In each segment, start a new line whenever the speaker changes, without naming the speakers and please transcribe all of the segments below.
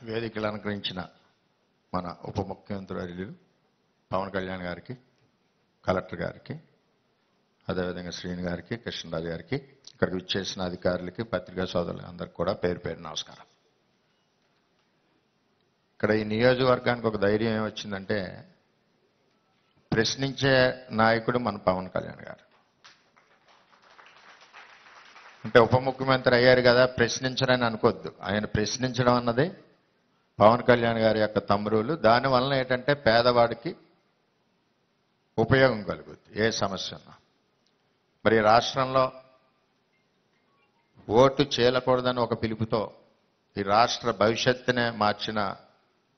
వేదికలు అలంకరించిన మన ఉప ముఖ్యమంత్రి వర్యులు పవన్ కళ్యాణ్ గారికి, కలెక్టర్ గారికి, అదేవిధంగా శ్రీని గారికి, కృష్ణరాజు గారికి, ఇక్కడికి విచ్చేసిన అధికారులకి, పత్రికా సోదరులు అందరికి కూడా పేరు పేరు నమస్కారం. ఇక్కడ ఈ నియోజకవర్గానికి ఒక ధైర్యం ఏమొచ్చిందంటే ప్రశ్నించే నాయకుడు మన పవన్ కళ్యాణ్ గారు. అంటే ఉప ముఖ్యమంత్రి అయ్యారు కదా ప్రశ్నించరని అనుకోవద్దు. ఆయన ప్రశ్నించడం అన్నది పవన్ కళ్యాణ్ గారి యొక్క తమ్మురులు. దానివల్ల ఏంటంటే పేదవాడికి ఉపయోగం కలుగుద్ది ఏ సమస్య ఉన్నా. మరి రాష్ట్రంలో ఓటు చేయకూడదని ఒక పిలుపుతో ఈ రాష్ట్ర భవిష్యత్తునే మార్చిన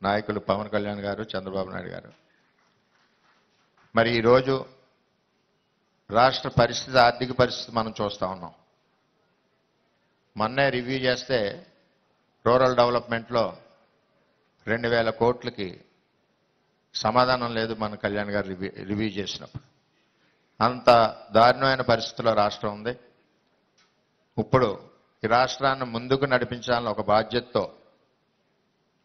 నాయకులు పవన్ కళ్యాణ్ గారు, చంద్రబాబు నాయుడు గారు. మరి ఈరోజు రాష్ట్ర పరిస్థితి, ఆర్థిక పరిస్థితి మనం చూస్తూ ఉన్నాం. మొన్నే రివ్యూ చేస్తే రూరల్ డెవలప్మెంట్లో 2000 కోట్లకి సమాధానం లేదు మన కళ్యాణ్ గారు రివ్యూ చేసినప్పుడు. అంత దారుణమైన పరిస్థితిలో రాష్ట్రం ఉంది. ఇప్పుడు ఈ రాష్ట్రాన్ని ముందుకు నడిపించాలని ఒక బాధ్యతతో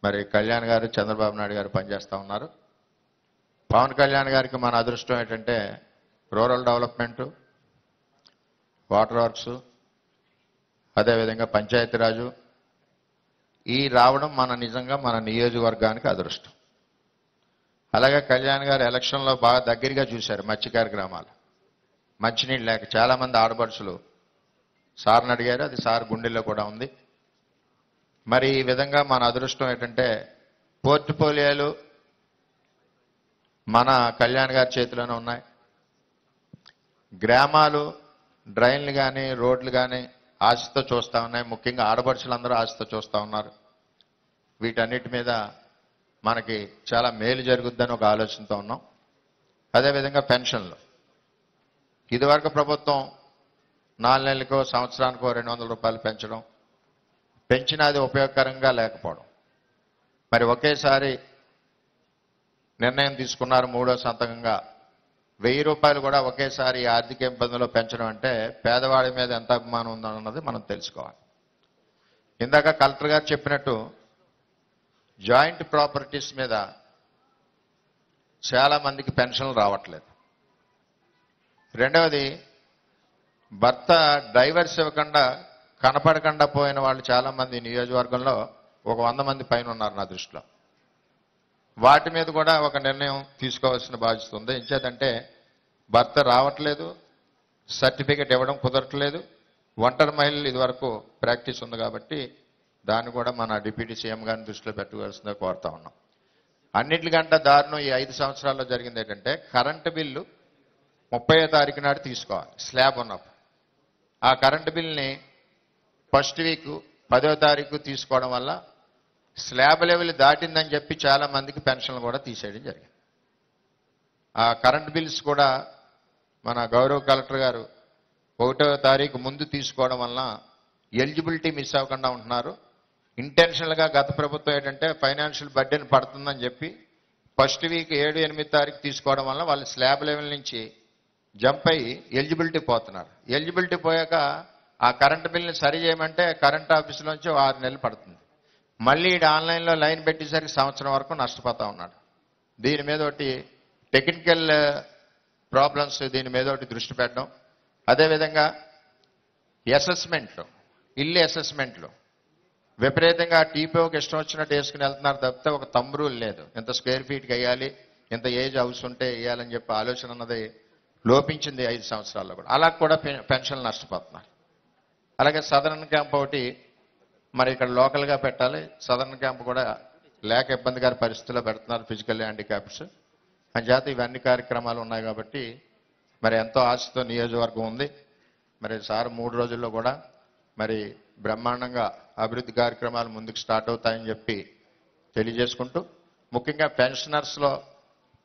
మరి కళ్యాణ్ గారు, చంద్రబాబు నాయుడు గారు పనిచేస్తూ ఉన్నారు. పవన్ కళ్యాణ్ గారికి మన అదృష్టం ఏంటంటే రూరల్ డెవలప్మెంటు, వాటర్ వర్క్స్, అదేవిధంగా పంచాయతీరాజు ఈ రావడం నిజంగా మన నియోజకవర్గానికి అదృష్టం. అలాగే కళ్యాణ్ గారు ఎలక్షన్లో బాగా దగ్గరగా చూశారు మత్స్యకార గ్రామాలు. మంచినీళ్ళు లేక చాలామంది ఆడపడుచులు సార్ని అడిగారు, అది సార్ గుండెల్లో కూడా ఉంది. మరి ఈ విధంగా మన అదృష్టం ఏంటంటే పోర్ట్ఫోలియోలు మన కళ్యాణ్ గారి చేతిలోనే ఉన్నాయి. గ్రామాలు డ్రైన్లు కానీ రోడ్లు కానీ ఆశతో చూస్తూ ఉన్నాయి. ముఖ్యంగా ఆడపడుచులందరూ ఆశతో చూస్తూ ఉన్నారు. వీటన్నిటి మీద మనకి చాలా మేలు జరుగుద్దని ఒక ఆలోచనతో ఉన్నాం. అదేవిధంగా పెన్షన్లు ఇదివరకు ప్రభుత్వం 4 నెలలకో సంవత్సరానికో 200 రూపాయలు పెంచినా అది ఉపయోగకరంగా లేకపోవడం. మరి ఒకేసారి నిర్ణయం తీసుకున్నారు మూడో సంతకంగా 1000 రూపాయలు కూడా ఒకేసారి ఆర్థిక ఇబ్బందుల్లో పెంచడం అంటే పేదవాడి మీద ఎంత అభిమానం ఉందన్నది మనం తెలుసుకోవాలి. ఇందాక కలెక్టర్ గారు చెప్పినట్టు జాయింట్ ప్రాపర్టీస్ మీద చాలా మందికి పెన్షన్లు రావట్లేదు. రెండవది భర్త డైవర్స్ ఇవ్వకుండా కనపడకుండా పోయిన వాళ్ళు చాలామంది నియోజకవర్గంలో ఒక 100 మంది పైన ఉన్నారు నా దృష్టిలో. వాటి మీద కూడా ఒక నిర్ణయం తీసుకోవాల్సిన బాధ్యత ఉంది. ఎంచేతంటే భర్త రావట్లేదు, సర్టిఫికెట్ ఇవ్వడం కుదరట్లేదు, ఒంటరి మహిళలు ఇదివరకు ప్రాక్టీస్ ఉంది కాబట్టి దాన్ని కూడా మన డిప్యూటీ సీఎం గారిని దృష్టిలో పెట్టుకోవాల్సిందిగా కోరుతా ఉన్నాం. అన్నిటికంటే దారుణం ఈ 5 సంవత్సరాల్లో జరిగింది ఏంటంటే కరెంటు బిల్లు 30వ తారీఖు నాడు తీసుకోవాలి స్లాబ్ ఉన్నప్పుడు. ఆ కరెంటు బిల్ని ఫస్ట్ వీక్ 10వ తారీఖు తీసుకోవడం వల్ల స్లాబ్ లెవెల్ దాటిందని చెప్పి చాలా మందికి పెన్షన్లు కూడా తీసేయడం జరిగింది. ఆ కరెంట్ బిల్స్ కూడా మన గౌరవ కలెక్టర్ గారు 1వ తారీఖు ముందు తీసుకోవడం వల్ల ఎలిజిబిలిటీ మిస్ అవ్వకుండా ఉంటున్నారు. ఇంటెన్షనల్గా గత ప్రభుత్వం ఏంటంటే ఫైనాన్షియల్ బర్డెన్ పడుతుందని చెప్పి ఫస్ట్ వీక్ 7, 8 తారీఖు తీసుకోవడం వల్ల వాళ్ళు స్లాబ్ లెవెల్ నుంచి జంప్ అయ్యి ఎలిజిబిలిటీ పోతున్నారు. ఎలిజిబిలిటీ పోయాక ఆ కరెంట్ బిల్ని సరి చేయమంటే కరెంట్ ఆఫీసులోంచి 6 నెలలు పడుతుంది. మళ్ళీ ఆన్లైన్లో లైన్ పెట్టేసరికి సంవత్సరం వరకు నష్టపోతూ ఉన్నాడు. దీని మీద ఒకటి టెక్నికల్ ప్రాబ్లమ్స్, దీని మీద ఒకటి దృష్టి పెట్టడం. అదేవిధంగా అసెస్మెంట్లు, ఇల్లు అసెస్మెంట్లు విపరీతంగా టీపీఓకి ఇష్టం వచ్చినట్టు వేసుకుని వెళ్తున్నారు తప్పితే ఒక థంబ్ రూల్ లేదు. ఇంత స్క్వేర్ ఫీట్కి వేయాలి, ఇంత ఏజ్ హౌస్ ఉంటే వేయాలని చెప్పి ఆలోచన అన్నది లోపించింది 5 సంవత్సరాల్లో కూడా. అలా కూడా పెన్షన్లు నష్టపోతున్నారు. అలాగే సదరన్ క్యాంప్ ఒకటి మరి ఇక్కడ లోకల్గా పెట్టాలి. సదరన్ క్యాంప్ కూడా లేక ఇబ్బందికర పరిస్థితుల్లో పెడుతున్నారు ఫిజికల్ హ్యాండిక్యాప్స్ అని చేత ఇవన్నీ కార్యక్రమాలు ఉన్నాయి కాబట్టి మరి ఎంతో ఆశతో నియోజకవర్గం ఉంది. మరి సార్ 3 రోజుల్లో కూడా మరి బ్రహ్మాండంగా అభివృద్ధి కార్యక్రమాలు ముందుకు స్టార్ట్ అవుతాయని చెప్పి తెలియజేసుకుంటూ, ముఖ్యంగా పెన్షనర్స్లో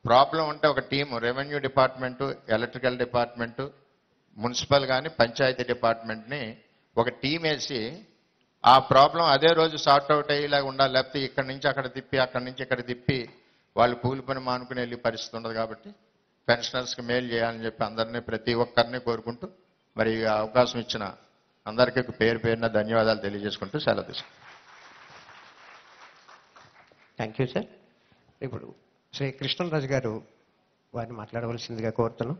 ప్రాబ్లం ఉంటే ఒక team revenue department, electrical department, municipal కానీ పంచాయతీ డిపార్ట్మెంట్ని ఒక టీం వేసి ఆ ప్రాబ్లం అదే రోజు సార్ట్ అవుట్ అయ్యేలాగా ఉండాలి. లేకపోతే ఇక్కడి నుంచి అక్కడ తిప్పి, అక్కడి నుంచి ఇక్కడ తిప్పి వాళ్ళు కూలి పని మానుకుని వెళ్ళే పరిస్థితి ఉండదు. కాబట్టి పెన్షనర్స్కి మేలు చేయాలని చెప్పి అందరినీ, ప్రతి ఒక్కరిని కోరుకుంటూ మరి అవకాశం ఇచ్చిన అందరికీ పేరు పేరున ధన్యవాదాలు తెలియజేసుకుంటూ సెలవు తీసుకుంటాం.
Thank you sir. ఇప్పుడు శ్రీ కృష్ణరాజు గారు వారిని మాట్లాడవలసిందిగా కోరుతున్నాం.